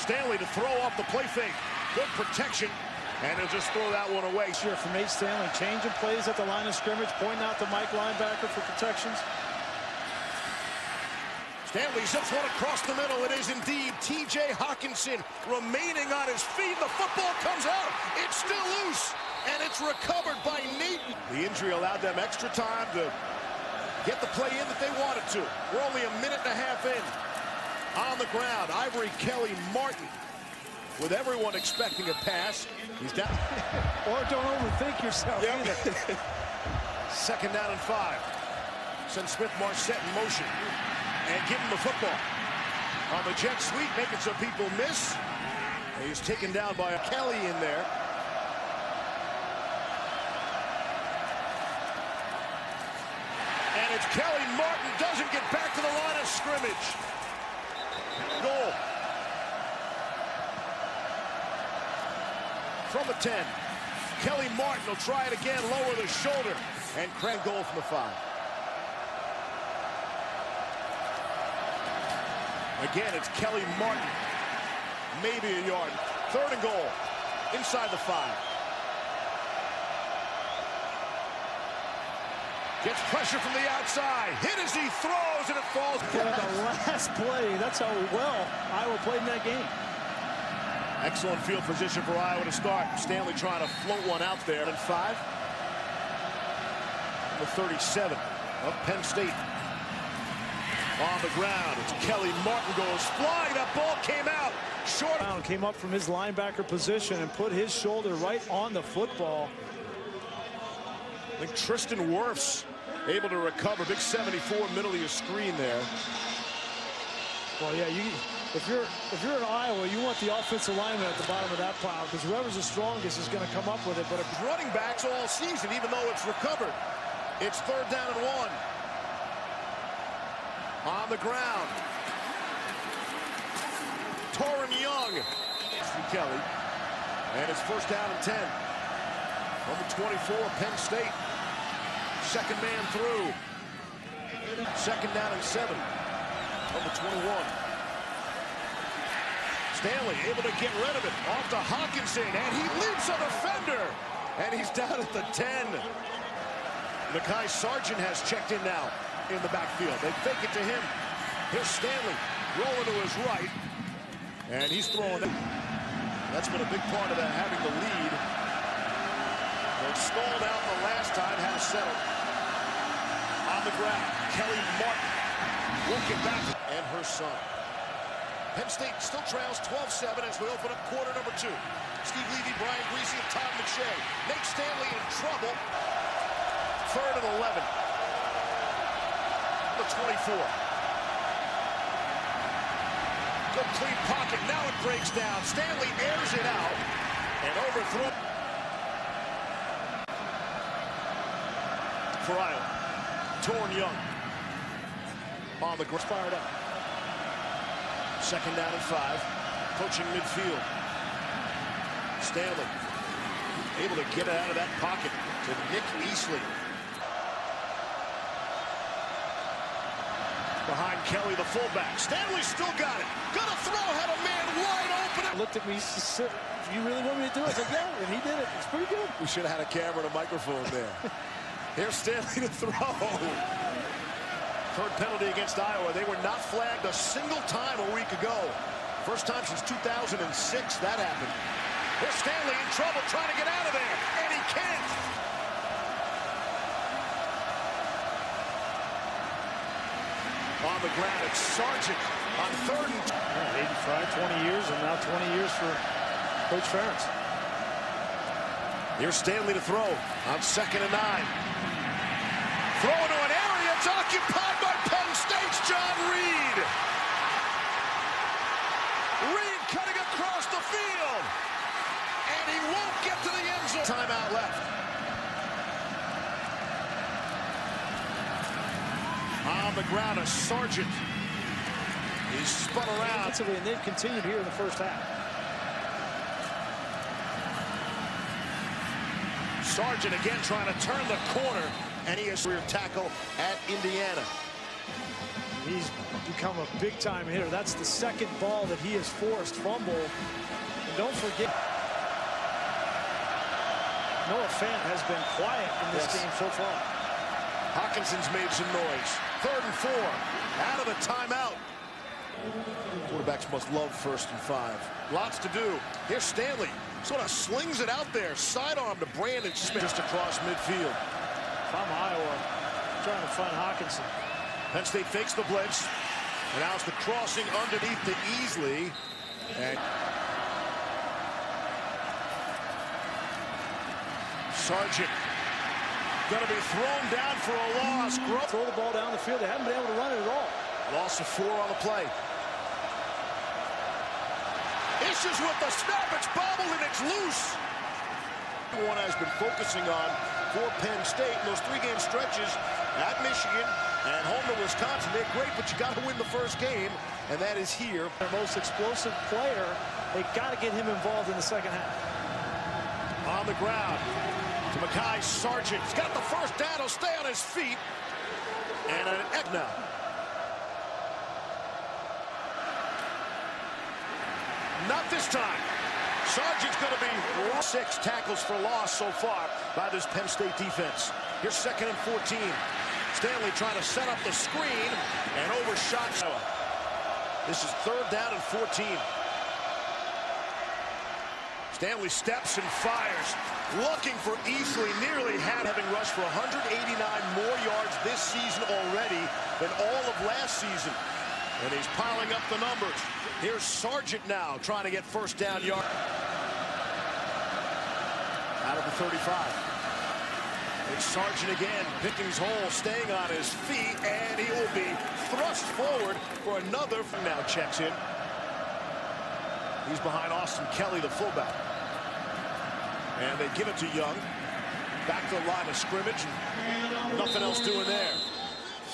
Stanley to throw off the play fake. Good protection. And he'll just throw that one away. Sure, from Nate Stanley, changing plays at the line of scrimmage, pointing out the Mike linebacker for protections. Stanley zips one across the middle. It is indeed T.J. Hawkinson remaining on his feet. The football comes out. It's still loose, and it's recovered by Nate. The injury allowed them extra time to get the play in that they wanted to. We're only a minute and a half in. On the ground, Ivory Kelly Martin. With everyone expecting a pass, he's down. Or don't overthink yourself either. Second down and 5. Send Smith-Marset in motion and give him the football. On the jet sweep, making some people miss. And he's taken down by Kelly in there. And it's Kelly Martin doesn't get back to the line of scrimmage. Goal. From the 10. Kelly Martin will try it again, lower the shoulder, and Craig goal from the 5. Again, it's Kelly Martin. Maybe a yard. 3rd and goal. Inside the 5. Gets pressure from the outside. Hit as he throws, and it falls. The last play, that's how well Iowa played in that game. Excellent field position for Iowa to start. Stanley trying to float one out there. And 5. Number 37 of Penn State. On the ground, it's Kelly Martin goes flying. That ball came out short. Came up from his linebacker position and put his shoulder right on the football. I think Tristan Wirfs able to recover. Big 74 middle of your screen there. Well, yeah, if you're in Iowa, you want the offensive lineman at the bottom of that pile, because whoever's the strongest is going to come up with it. But if running backs all season, even though it's recovered, it's 3rd down and 1. On the ground, Torrin Young from Kelly, and it's 1st down and 10. Number 24, Penn State. Second man through. 2nd down and 7. Number 21. Stanley able to get rid of it. Off to Hawkinson, and he leaps a defender, and he's down at the 10. Mekhi Sargent has checked in now in the backfield. They fake it to him. Here's Stanley rolling to his right, and he's throwing it. That's been a big part of that, having the lead. They stalled out the last time, had to settle. On the ground, Kelly Martin won't get back, and her son. Penn State still trails 12-7 as we open up quarter number 2. Steve Levy, Brian Greasy, and Todd McShay. Nate Stanley in trouble. 3rd and 11. The 24. Good clean pocket. Now it breaks down. Stanley airs it out and overthrows. For Iowa. Torrin Young. On the ground. Fired up. 2nd down and 5. Approaching midfield. Stanley able to get it out of that pocket to Nick Easley. Behind Kelly, the fullback. Stanley still got it. Gonna throw, had a man wide open. Looked at me, said, "You really want me to do it?" I said, "Yeah," and he did it. It's pretty good. We should have had a camera and a microphone there. Here's Stanley to throw. 3rd penalty against Iowa. They were not flagged a single time a week ago. First time since 2006 that happened. Here's Stanley in trouble, trying to get out of there, and he can't. On the ground, it's Sargent on 3rd and 85, 20 years, and now 20 years for Coach Ferentz. Here's Stanley to throw on 2nd and 9. Throw into an area, it's occupied by Penn State's John Reed. Reed cutting across the field, and he won't get to the end zone. Timeout left. On the ground, a Sargent. He's spun around. And they've continued here in the first half. Sargent again trying to turn the corner, and he is rear tackle at Indiana. He's become a big-time hitter. That's the second ball that he has forced fumble. And don't forget, Noah Fant has been quiet in this game so far. Hawkinson's made some noise. 3rd and 4. Out of the timeout. Quarterbacks must love 1st and 5. Lots to do. Here's Stanley. Sort of slings it out there. Sidearm to Brandon Smith just across midfield. If I'm Iowa, trying to find Hawkinson. Penn State fakes the blitz. And now it's the crossing underneath to Easley. And Sargent going to be thrown down for a loss. Throw the ball down the field. They haven't been able to run it at all. Loss of 4 on the play. Issues with the snap. It's bobbled and it's loose. One has been focusing on for Penn State in those 3-game stretches at Michigan and home to Wisconsin. They're great, but you got to win the first game, and that is here. Their most explosive player. They got to get him involved in the second half. On the ground to Mekhi Sargent. He's got the first down. He'll stay on his feet. And an Egna. Not this time. Sargent's going to be 6 tackles for loss so far by this Penn State defense. Here's 2nd and 14. Stanley trying to set up the screen and overshot. This is 3rd down and 14. Stanley steps and fires. Looking for Easley. Nearly having rushed for 189 more yards this season already than all of last season. And he's piling up the numbers. Here's Sargent now trying to get 1st down yard. Out of the 35. It's Sargent again, picking his hole, staying on his feet, and he will be thrust forward for another. Now checks in. He's behind Austin Kelly, the fullback. And they give it to Young. Back to the line of scrimmage. And nothing else doing there.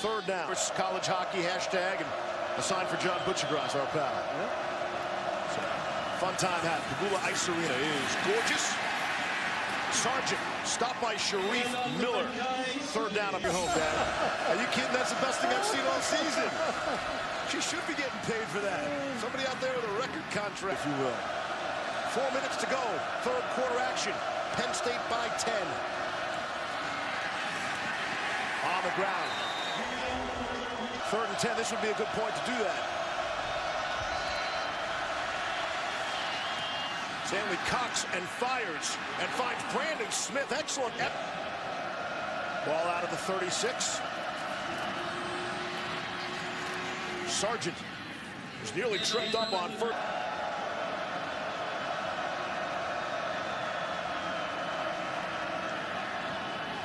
3rd down. It's college hockey hashtag and a sign for John Butchergrass, our pal. Yep. So, fun time hat. Pagula Ice Arena is gorgeous. Sargent stopped by Sharif Miller. 3rd down up your home, Dad. Are you kidding? That's the best thing I've seen all season. She should be getting paid for that. Somebody out there with a record contract, if you will. 4 minutes to go. 3rd quarter action. Penn State by 10. On the ground. 3rd and 10. This would be a good point to do that. Stanley cocks and fires and finds Brandon Smith. Excellent. Ball out of the 36. Sargent was nearly tripped up on 1st.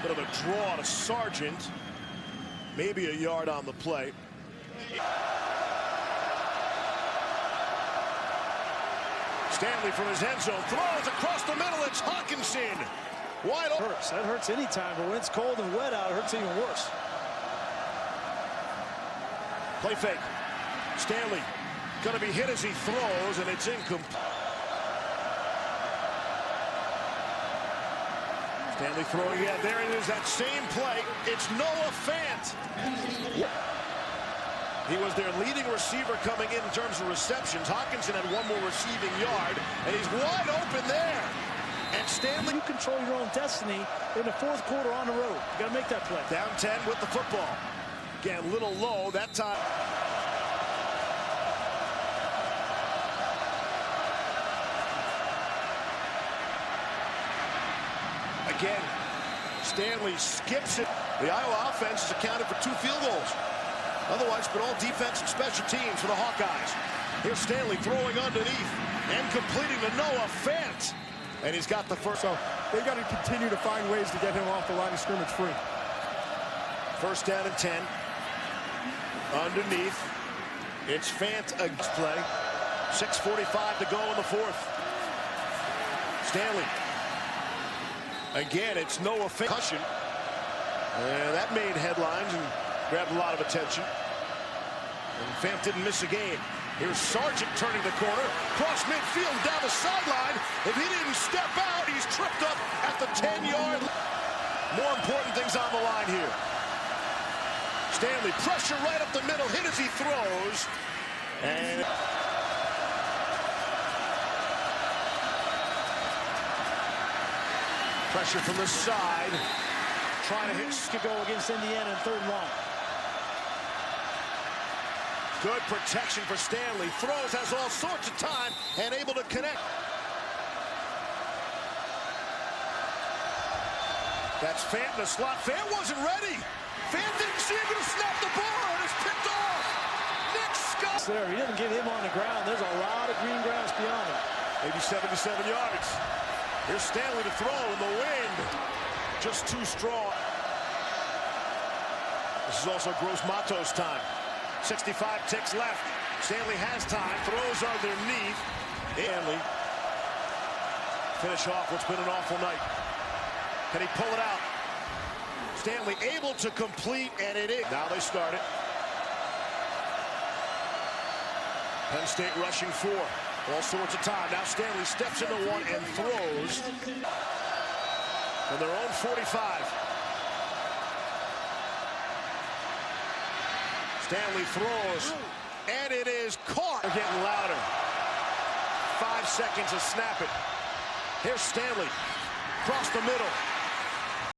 Bit of a draw to Sargent. Maybe a yard on the play. Stanley from his end zone throws across the middle. It's Hawkinson. Wide open. That hurts any time, but when it's cold and wet out, it hurts even worse. Play fake. Stanley going to be hit as he throws, and it's incomplete. Stanley throwing, yeah, there it is, that same play. It's Noah Fant. He was their leading receiver coming in terms of receptions. Hawkinson had 1 more receiving yard, and he's wide open there. And Stanley... You control your own destiny in the 4th quarter on the road. You got to make that play. Down 10 with the football. Again, a little low that time. Again, Stanley skips it. The Iowa offense has accounted for 2 field goals. Otherwise, but all defense and special teams for the Hawkeyes. Here's Stanley throwing underneath and completing to Noah Fant. And he's got the first. So they've got to continue to find ways to get him off the line of scrimmage free. 1st down and 10. Underneath. It's Fant against play. 6:45 to go in the 4th. Stanley. Again, it's Noah Fant. Cushion. And that made headlines and grabbed a lot of attention. And Fant didn't miss a game. Here's Sargent turning the corner. Cross midfield down the sideline. If he didn't step out, he's tripped up at the 10-yard line. More important things on the line here. Stanley, pressure right up the middle, hit as he throws. And pressure from the side. Trying to hit to go against Indiana in third and long. Good protection for Stanley. Throws, has all sorts of time, and able to connect. That's Penn in the slot. Penn wasn't ready. Penn didn't see him going to snap the ball, and it's picked off. Nick Scott. There, he didn't get him on the ground. There's a lot of green grass beyond him. Maybe 77 yards. Here's Stanley to throw in the wind. Just too strong. This is also Gross Matos time. 65 ticks left. Stanley has time. Throws underneath. Stanley. Finish off what's been an awful night. Can he pull it out? Stanley able to complete, and it is. Now they start it. Penn State rushing 4. All sorts of time. Now Stanley steps into one and throws from their own 45. Stanley throws, and it is caught. They're getting louder. 5 seconds to snap it. Here's Stanley, across the middle.